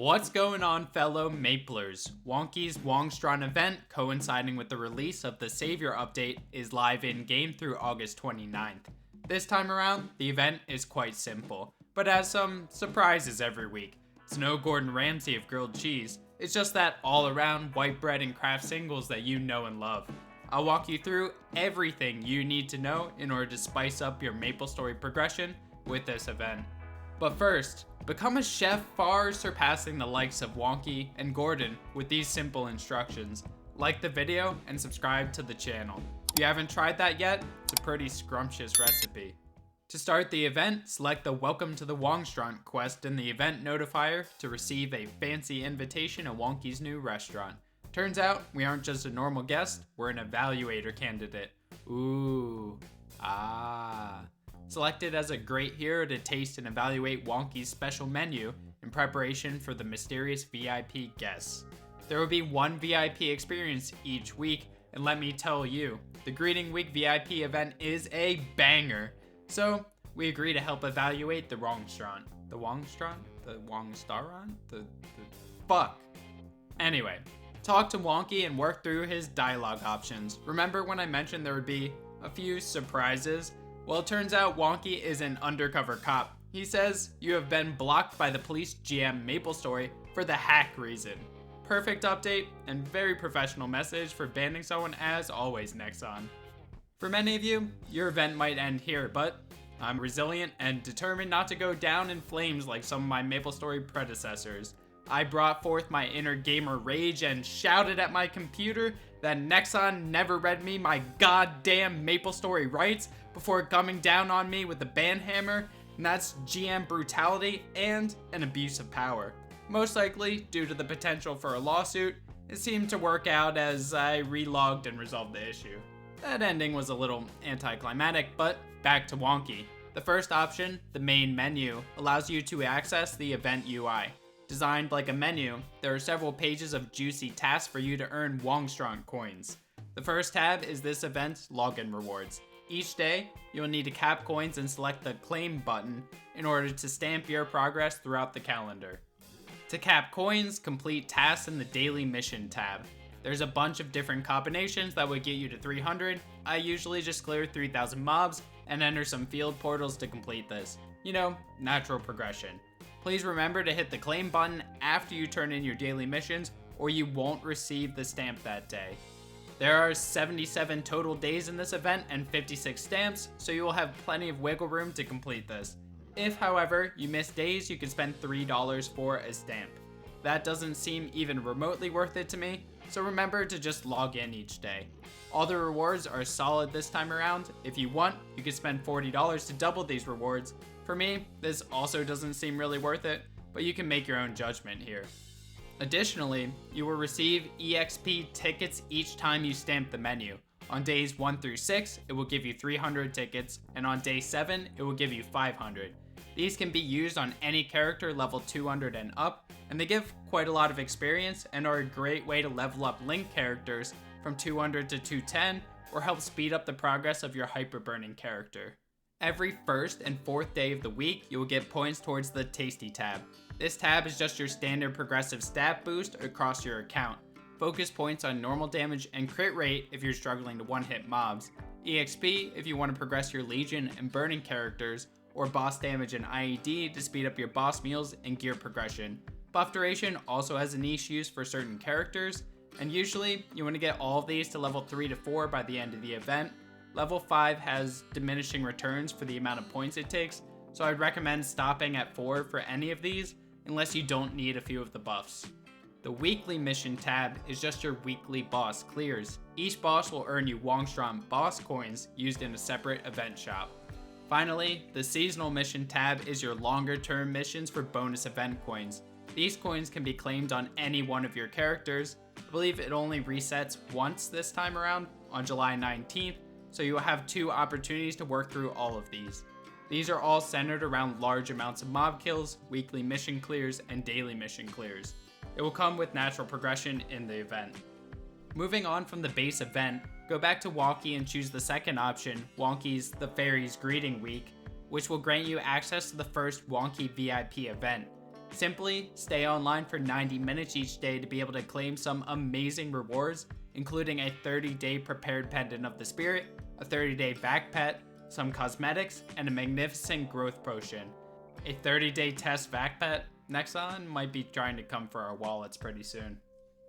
What's going on, fellow Maplers? Wonky's Wongstaurant event, coinciding with the release of the Savior update, is live in-game through August 29th. This time around, the event is quite simple, but has some surprises every week. It's no Gordon Ramsay of grilled cheese, it's just that all-around white bread and craft singles that you know and love. I'll walk you through everything you need to know in order to spice up your MapleStory progression with this event. But first, become a chef far surpassing the likes of Wonky and Gordon with these simple instructions. Like the video and subscribe to the channel. If you haven't tried that yet, it's a pretty scrumptious recipe. To start the event, select the Welcome to the Wongstaurant quest in the event notifier to receive a fancy invitation to Wonky's new restaurant. Turns out, we aren't just a normal guest, we're an evaluator candidate. Selected as a great hero to taste and evaluate Wonky's special menu in preparation for the mysterious VIP guests. There will be one VIP experience each week, and let me tell you, the Greeting Week VIP event is a banger. So, we agree to help evaluate the Wongstaurant. The Wongstaurant? The Wongstaurant? Fuck. Anyway, talk to Wonky and work through his dialogue options. Remember when I mentioned there would be a few surprises? Well, it turns out Wonky is an undercover cop. He says, you have been blocked by the police GM MapleStory for the hack reason. Perfect update and very professional message for banning someone as always, Nexon. For many of you, your event might end here, but I'm resilient and determined not to go down in flames like some of my MapleStory predecessors. I brought forth my inner gamer rage and shouted at my computer that Nexon never read me my goddamn MapleStory rights before coming down on me with the banhammer, and that's GM brutality and an abuse of power. Most likely, due to the potential for a lawsuit, it seemed to work out as I relogged and resolved the issue. That ending was a little anticlimactic, but back to Wonky. The first option, the main menu, allows you to access the event UI. Designed like a menu, there are several pages of juicy tasks for you to earn Wongstaurant coins. The first tab is this event's login rewards. Each day, you'll need to cap coins and select the claim button in order to stamp your progress throughout the calendar. To cap coins, complete tasks in the daily mission tab. There's a bunch of different combinations that would get you to 300. I usually just clear 3,000 mobs and enter some field portals to complete this. You know, natural progression. Please remember to hit the claim button after you turn in your daily missions or you won't receive the stamp that day. There are 77 total days in this event and 56 stamps, so you will have plenty of wiggle room to complete this. If, however, you miss days, you can spend $3 for a stamp. That doesn't seem even remotely worth it to me, so remember to just log in each day. All the rewards are solid this time around. If you want, you can spend $40 to double these rewards. For me, this also doesn't seem really worth it, but you can make your own judgment here. Additionally, you will receive EXP tickets each time you stamp the menu. On days 1 through 6, it will give you 300 tickets, and on day 7, it will give you 500. These can be used on any character level 200 and up, and they give quite a lot of experience and are a great way to level up Link characters from 200 to 210, or help speed up the progress of your hyper-burning character. Every first and fourth day of the week, you will get points towards the Tasty tab. This tab is just your standard progressive stat boost across your account. Focus points on normal damage and crit rate if you're struggling to one-hit mobs. EXP if you want to progress your Legion and Burning characters, or boss damage and IED to speed up your boss meals and gear progression. Buff duration also has a niche use for certain characters, and usually you want to get all of these to level 3 to 4 by the end of the event. Level 5 has diminishing returns for the amount of points it takes, so I'd recommend stopping at 4 for any of these, unless you don't need a few of the buffs. The weekly mission tab is just your weekly boss clears. Each boss will earn you Wongstaurant boss coins used in a separate event shop. Finally, the seasonal mission tab is your longer term missions for bonus event coins. These coins can be claimed on any one of your characters. I believe it only resets once this time around on July 19th, so you will have 2 opportunities to work through all of these. These are all centered around large amounts of mob kills, weekly mission clears, and daily mission clears. It will come with natural progression in the event. Moving on from the base event, go back to Wonky and choose the second option, Wonky's The Fairies Greeting Week, which will grant you access to the first Wonky VIP event. Simply stay online for 90 minutes each day to be able to claim some amazing rewards, including a 30-day prepared pendant of the spirit, a 30-day back pet, some cosmetics, and a magnificent growth potion. A 30-day test vac pet, Nexon might be trying to come for our wallets pretty soon.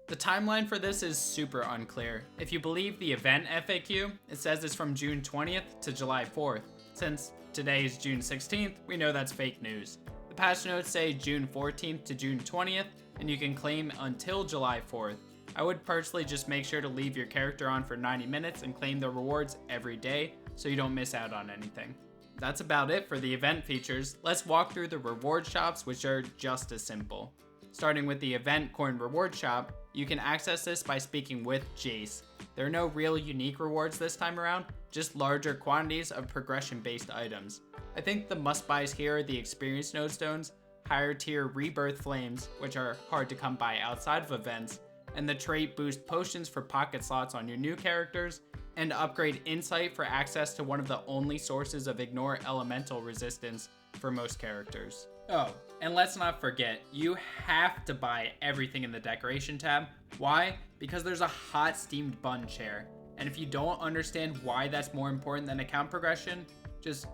The timeline for this is super unclear. If you believe the event FAQ, it says it's from June 20th to July 4th. Since today is June 16th, we know that's fake news. The patch notes say June 14th to June 20th, and you can claim until July 4th. I would personally just make sure to leave your character on for 90 minutes and claim the rewards every day so you don't miss out on anything. That's about it for the event features. Let's walk through the reward shops, which are just as simple. Starting with the event coin reward shop, you can access this by speaking with Jace. There are no real unique rewards this time around, just larger quantities of progression-based items. I think the must-buys here are the experience node stones, higher tier rebirth flames, which are hard to come by outside of events, and the trait boost potions for pocket slots on your new characters, and upgrade insight for access to one of the only sources of ignore elemental resistance for most characters. Oh, and let's not forget, you have to buy everything in the decoration tab. Why? Because there's a hot steamed bun chair, and if you don't understand why that's more important than account progression, just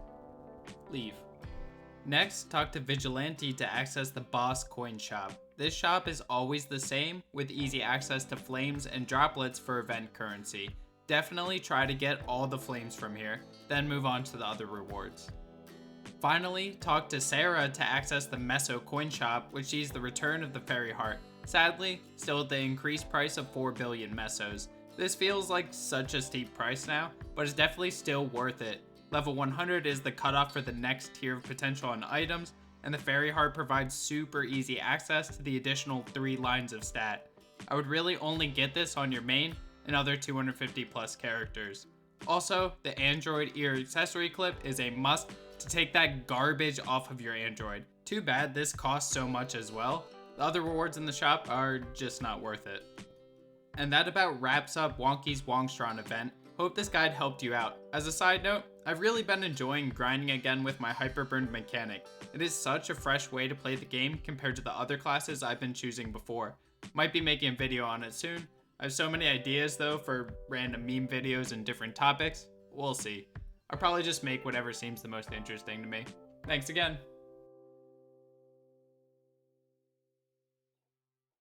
leave. Next, talk to Vigilante to access the boss coin shop. This shop is always the same, with easy access to flames and droplets for event currency. Definitely try to get all the flames from here, then move on to the other rewards. Finally, talk to Sarah to access the Meso coin shop, which sees the return of the fairy heart. Sadly, still at the increased price of 4 billion mesos. This feels like such a steep price now, but it's definitely still worth it. Level 100 is the cutoff for the next tier of potential on items, and the fairy heart provides super easy access to the additional 3 lines of stat. I would really only get this on your main and other 250 plus characters. Also, the Android ear accessory clip is a must to take that garbage off of your Android. Too bad this costs so much as well. The other rewards in the shop are just not worth it. And that about wraps up Wonky's Wongstaurant event. Hope this guide helped you out. As a side note, I've really been enjoying grinding again with my Hyperburn mechanic. It is such a fresh way to play the game compared to the other classes I've been choosing before. Might be making a video on it soon. I have so many ideas though for random meme videos and different topics. We'll see. I'll probably just make whatever seems the most interesting to me. Thanks again.